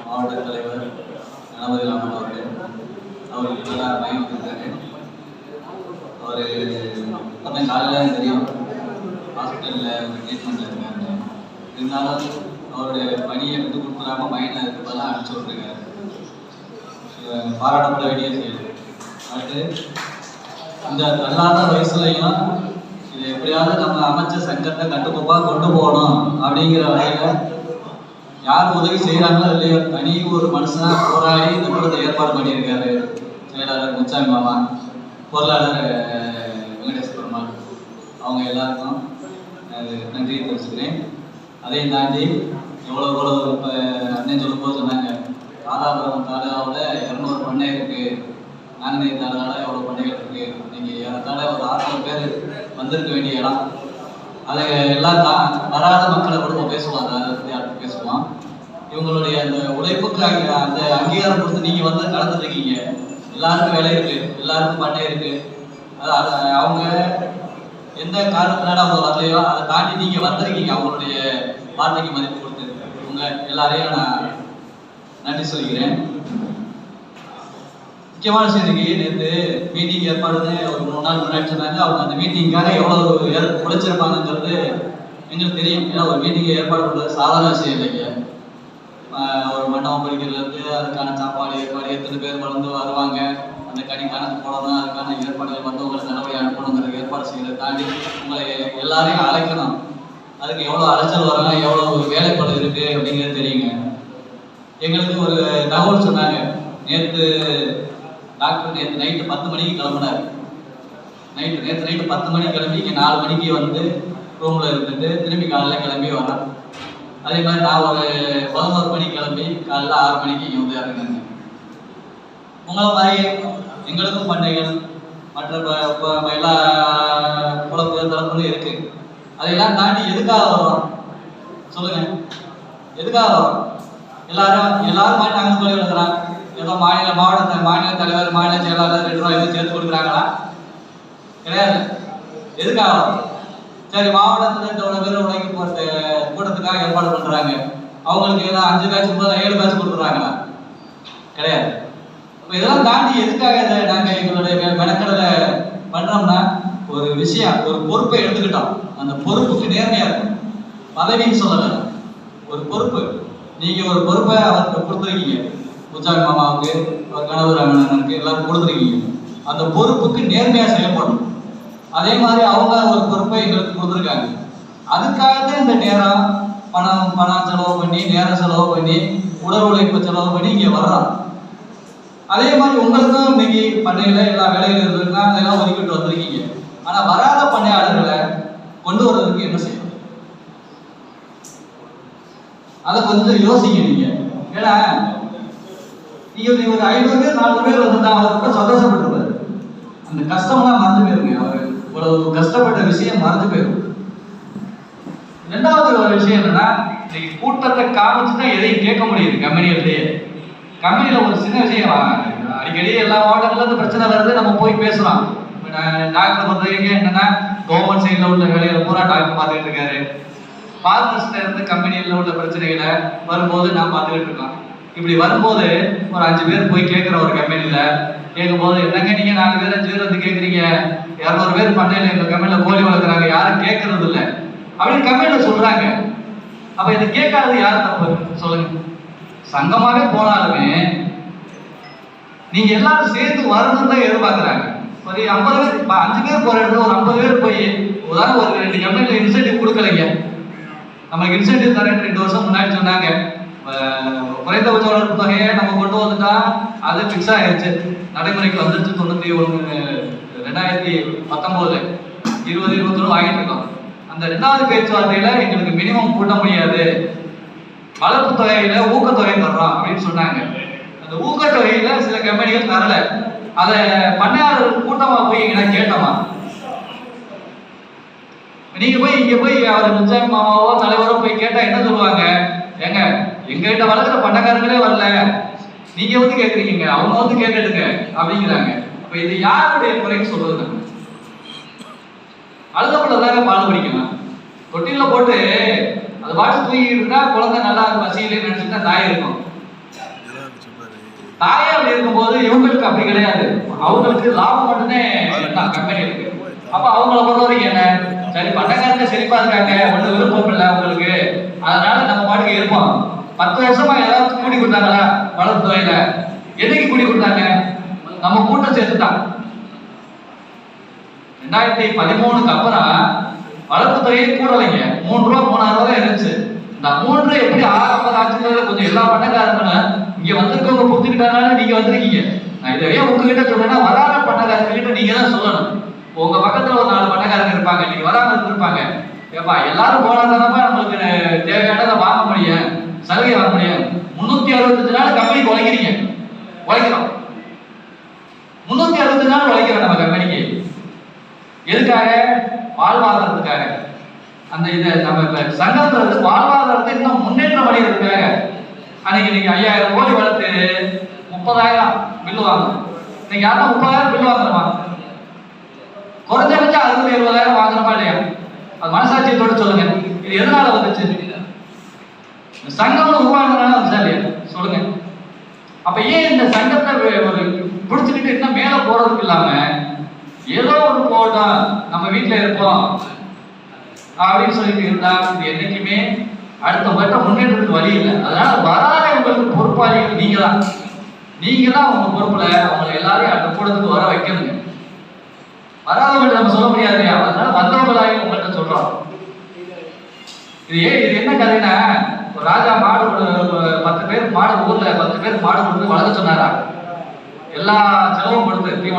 மாவட்ட தலைவர் கணபதி ராமன் அவர்கள் அவருக்கு நல்லா லைன் கொடுத்தாரு. அவர் பார்த்தா காலையில் தெரியும் ஹாஸ்பிட்டலில் ஒரு ட்ரீட்மெண்ட்டில் இருக்காங்க. இருந்தாலும் அவருடைய பணியை விட்டு கொடுத்துடாமல் மைண்டில் இருக்கிறதெல்லாம் அனுப்பிச்சி விட்ருக்காரு. பாராட்டப்பட வேண்டிய செயல். அடுத்து இந்த தள்ளாத வயசுலையும் இதை எப்படியாவது நம்ம அமைச்ச சங்கத்தை கட்டுக்கோப்பாக கொண்டு போகணும் அப்படிங்கிற வகையில் யார் உதவி செய்கிறாங்களோ இல்லையோ தனி ஒரு மனுஷனாக போராடி இந்த கூட்டத்தை ஏற்பாடு பண்ணியிருக்காரு. செயலாளர் முச்சாமி மாமா, பொருளாளர் வெங்கடேஷ் பெருமாள், அவங்க எல்லாருக்கும் நன்றியை தெரிவிச்சுக்கிறேன். அதையும் தாண்டி எவ்வளோ இப்போ அண்ணன் சொல்லும்போது சொன்னாங்க, ராதாபுரம் தாலுகாவில் 200 பண்ணை இருக்குது, நாங்குநேரி தாலுகாவில் எவ்வளோ பண்ணைகள் இருக்குது, நீங்கள் ஏறத்தாழ ஒரு 600 பேர் வந்திருக்க வேண்டிய இடம். அதை எல்லாம் வராத மக்களை கூட பேசுவாங்க, அதை பற்றி அடுத்து பேசுவோம். இவங்களுடைய அந்த உழைப்புக்கு அந்த அங்கீகாரம் கொடுத்து நீங்கள் வந்து கலந்துருக்கீங்க. எல்லாருக்கும் வேலை இருக்குது, எல்லாருக்கும் பண்ணை இருக்குது. அது அவங்க எந்த காரணத்தினால அவங்க வரலையோ அதை தாண்டி நீங்கள் வந்திருக்கீங்க. அவங்களுடைய வார்த்தைக்கு மதிப்பு கொடுத்து உங்கள் எல்லாரையும் நான் நன்றி சொல்லிக்கிறேன். முக்கியமான விஷயம் நேற்று மீட்டிங் ஏற்பாடுன்னு ஒரு 3 நாள் முன்னாடி சொன்னாங்க. அவங்க அந்த மீட்டிங்காக எவ்வளோ உழைச்சிருப்பாங்கங்கிறது எங்களுக்கு தெரியும். ஏன்னா ஒரு மீட்டிங்கை ஏற்பாடு பண்ணுறது சாதாரண விஷயம் இல்லைங்க. ஒரு மண்டபம் படிக்கிறதுலேருந்து அதுக்கான சாப்பாடு ஏற்பாடு, எத்தனை பேர் வளர்ந்து வருவாங்க, அந்த கணி கணக்கு போடணும், அதுக்கான ஏற்பாடுகள் வந்தவங்களை நல்லபடி அனுப்பணுங்கிறது ஏற்பாடு செய்கிறத தாண்டி உங்களை எல்லாரையும் அழைக்கணும். அதுக்கு எவ்வளோ அலைச்சல் வரலாம், எவ்வளோ வேலைப்பாடு இருக்குது அப்படிங்கிறது தெரியுங்க. எங்களுக்கு ஒரு தகவல் சொன்னாங்க. நேற்று டாக்டர் நைட்டு 10 மணிக்கு கிளம்புனார். நேற்று நைட்டு 10 மணிக்கு கிளம்பி இங்கே 4 மணிக்கு வந்து ரூமில் இருந்துட்டு திரும்பி காலையில் கிளம்பி வரோம். அதே மாதிரி நான் ஒரு 11 மணிக்கு கிளம்பி காலையில் 6 மணிக்கு இங்கே வந்து இறங்குங்க. உங்களை மாதிரி எங்களுக்கும் பண்ணைகள் மற்ற எல்லா குழந்தைகள் தலைமுறையும் இருக்கு. அதையெல்லாம் தாண்டி எதுக்காக வரோம் சொல்லுங்க? எதுக்காக வரோம்? எல்லாரும் மாதிரி நாங்கள் சொல்லி எழுதுறாங்க. ஏதோ மாநில தலைவர், மாநில செயலாளர் 2 ரூபாய் எதுவும் சேர்த்து கொடுக்குறாங்களா? கிடையாது. எதுக்காக வரோம்? சரி, மாவட்டத்தில் இந்த பேர் உலகி போட்ட கூட்டத்துக்காக ஏற்பாடு பண்றாங்க. அவங்களுக்கு ஏதோ 5 பேட்ச் 7 பேட்ச் கொடுக்குறாங்களா? கிடையாது. இப்போ இதெல்லாம் தாண்டி எதுக்காக இதை நாங்கள் எங்களுடைய மெனக்கடலை பண்றோம்னா, ஒரு விஷயம், ஒரு பொறுப்பை எடுத்துக்கிட்டோம். அந்த பொறுப்புக்கு நேர்மையா இருக்கும். பதவின்னு சொல்லலை, ஒரு பொறுப்பு. நீங்க ஒரு பொறுப்பை அவருக்கு கொடுத்துருக்கீங்க. முச்சாமி மாமாவுக்கு, கணவர் அண்ணனுக்கு எல்லாரும் கொடுத்துருக்கீங்க. அந்த பொறுப்புக்கு நேர்மையா செயல்படணும். அதே மாதிரி அவங்க ஒரு பொறுப்பை எங்களுக்கு கொடுத்துருக்காங்க. அதுக்காகத்தான் இந்த நேரம் பணம் செலவு பண்ணி, நேரம் செலவு பண்ணி, உடல் உழைப்பு செலவு பண்ணி இங்கே வர்றோம். அதே மாதிரி உங்களுக்கும் இன்னைக்கு பண்ணையில எல்லா வேலைகள் இருந்திருக்கா, அதெல்லாம் ஒதுக்கிட்டு வந்திருக்கீங்க. ஆனா வராத பண்ணையாளர்களை கொண்டு வர்றதுக்கு என்ன செய்யணும்? அதை கொஞ்சம் யோசிங்க நீங்க. ஏன்னா நீங்க ஒரு 500 பேர் 400 பேர் வந்திருந்தா அவர் ரொம்ப சந்தோஷப்பட்டுருவாரு. அந்த கஷ்டம்லாம் மறந்து போயிருங்க. அவர் இவ்வளவு கஷ்டப்பட்ட விஷயம் மறந்து போயிடும். 2வது ஒரு விஷயம் என்னன்னா, இன்னைக்கு கூட்டத்தை காமிச்சுதான் எதையும் கேட்க முடியுது. கம்பெனியில ஒரு சின்ன விஷயம், அடிக்கடி எல்லா மாவட்டங்கள்ல இருந்து பிரச்சனை வருது, நம்ம போய் பேசுறோம். டாக்டர் பொறுத்தவரைக்கும் என்னன்னா, கவர்மெண்ட் சைட்ல உள்ள வேலைகளை பூரா டாக்டர் பார்த்துட்டு இருக்காரு. பார்ட்னர்ஸ்ல இருந்து கம்பெனியில உள்ள பிரச்சனைகளை வரும்போது நான் பார்த்துக்கிட்டு இருக்கோம். இப்படி வரும்போது ஒரு 5 பேர் போய் கேட்கிற ஒரு கம்பெனியில கேட்கும்போது, என்னங்க நீங்க 4 பேர் 5 பேர் வந்து கேட்குறீங்க, 200 பேர் பண்ணையில எங்க கம்பெனியில கோழி வளர்க்குறாங்க, யாரும் கேட்கறது இல்லை அப்படின்னு கம்பெனியில சொல்றாங்க. அப்ப இதை கேட்காதது யாரும் தப்பு சொல்லுங்க? சங்கமாவே போனாலுமே நீங்க எல்லாரும் சேர்ந்து வரணும்னு தான் எதிர்பார்க்குறாங்க. ஒரு 50 பேர் 5 பேர் போற இடத்துல ஒரு 50 பேர் போய் உதாரணம் ஒரு 2 கம்பெனில இன்சென்டிவ் கொடுக்கலைங்க. நமக்கு இன்சென்டிவ் தரேன் 2 வருஷம் முன்னாடி சொன்னாங்க. குறைந்தபட்ச வளர்ப்பு தொகையை நம்ம கொண்டு வந்துட்டா அது பிக்ஸ் ஆயிடுச்சு, நடைமுறைக்கு வந்துருச்சு. 2019 2021 வாங்கிட்டு இருக்கோம். அந்த 2வது பேச்சுவார்த்தையில எங்களுக்கு மினிமம் கூட்ட முடியாது, வளர்ப்பு தொகையில ஊக்கத்தொகை தர்றோம் அப்படின்னு சொன்னாங்க. அந்த ஊக்கத்தொகையில சில கம்பெனிகள் தரல. அதை பண்ணையாளர் கூட்டமா போய் எங்கன்னா கேட்டோமா? நீங்க போய் இங்க போய் அவர் முச்சாமி மாமாவோ தலைவரோ போய் கேட்டா என்ன சொல்லுவாங்க? ஏங்க எங்ககிட்ட வளர்க்குற பண்ணக்காரங்களே வரல, நீங்க வந்து கேட்குறீங்க, அவங்க வந்து கேட்டுடுங்க அப்படிங்கிறாங்க. அப்ப இது யாருடைய குறைன்னு சொல்றது? அழுதப்பட்டதாங்க பால் பிடிக்கணும். தொட்டில போட்டு அது பாட்டு தூங்கிட்டு இருந்தா குழந்தை நல்லா பசியிலே நினைச்சுட்டு தாய் இருக்கும். தாயே அப்படி இருக்கும்போது இவங்களுக்கு அப்படி கிடையாது, அவங்களுக்கு லாபம் மட்டுமே கம்பெனி இருக்கு. அப்ப அவங்கள பொறுத்த வரைக்கும் என்ன, சரி பணக்காரங்க செழிப்பா இருக்காங்க, ஒண்ணு விருப்பம் இல்லை அவங்களுக்கு, அதனால நம்ம பாட்டுக்கு இருப்போம். 10 வருஷமா ஏதாவது கூடி கொடுத்தாங்களா வளர்ப்பு துறையில? என்னைக்கு கூடி கொடுத்தாங்க? நம்ம கூட்டம் சேர்த்துதான். 2013க்கு அப்புறம் வளர்ப்பு துறையே கூடலைங்க. 3 ரூபா 3,000 ரூபா தான் இருந்துச்சு. இந்த 3 எப்படி ஆரம்பம் கொஞ்சம் எல்லா பணக்காரங்களும் இங்க வந்திருக்கவங்க புரிஞ்சுக்கிட்டாங்க. நீங்க வந்திருக்கீங்க, நான் இதையே உங்ககிட்ட சொல்றேன்னா வராத பணக்காரங்க நீங்க தான் சொல்லணும். உங்க பக்கத்துல ஒரு 4 பணக்காரங்க இருப்பாங்க, நீங்க வராம இருந்திருப்பாங்க. ஏப்பா எல்லாரும் போனா தானப்பா நம்மளுக்கு தேவையானதை வாங்க முடியும், சலுகை வாங்க முடியும். 365 நாள் கம்பெனிக்கு உழைக்கிறீங்க, உழைக்கிறோம். 365 நாள் உழைக்கிறோம் நம்ம கம்பெனிக்கு. எதுக்காக? வாழ்வாதாரத்துக்காக. அந்த இதை நம்ம சங்கத்துல இருந்து வாழ்வாதாரத்தை இன்னும் முன்னேற்றம் அடைகிறதுக்காக. அன்னைக்கு நீங்க 5000 கோடி வளர்த்து 30,000 பில்லு வாங்க. நீங்க யாரும் 30,000 பில்லு வாங்கணுமா? குறைஞ்சபட்சம் 60,000-70,000 வாங்கணுமா இல்லையா? அது மனசாட்சியத்தோட சொல்லுங்க. இது எதனால வந்துச்சு? சங்கம்னு உருவானதுனால வந்துச்சா இல்லையா? சொல்லுங்க. அப்ப ஏன் இந்த சங்கத்தை ஒரு பிடிச்சுக்கிட்டு இன்னும் மேல போறதுக்கு இல்லாம ஏதோ ஒரு போட்டோம் நம்ம வீட்டுல இருப்போம் அப்படின்னு சொல்லிட்டு இருந்தா இது என்னைக்குமே அடுத்த வருடம் முன்னேற்றத்துக்கு வழி இல்லை. அதனால வராதவங்களுக்கு பொறுப்பாளிகள் நீங்க தான். நீங்க தான் உங்க பொறுப்புல அவங்களை எல்லாரையும் அடுத்த கூடத்துக்கு வர வைக்கணுங்க. வராதவங்க நம்ம சொல்ல முடியாது இல்லையா? அதனால வந்தவங்களாக உங்கள்கிட்ட சொல்றோம். இது என்ன கதைன்னா, ஒரு ராஜா மாடு 10 பேர் மாடு ஊர்ல 10 பேர் மாடு கொடுத்து வளர்க்க சொன்னாரா? எல்லா செலவும் கொடுத்து தீவனம்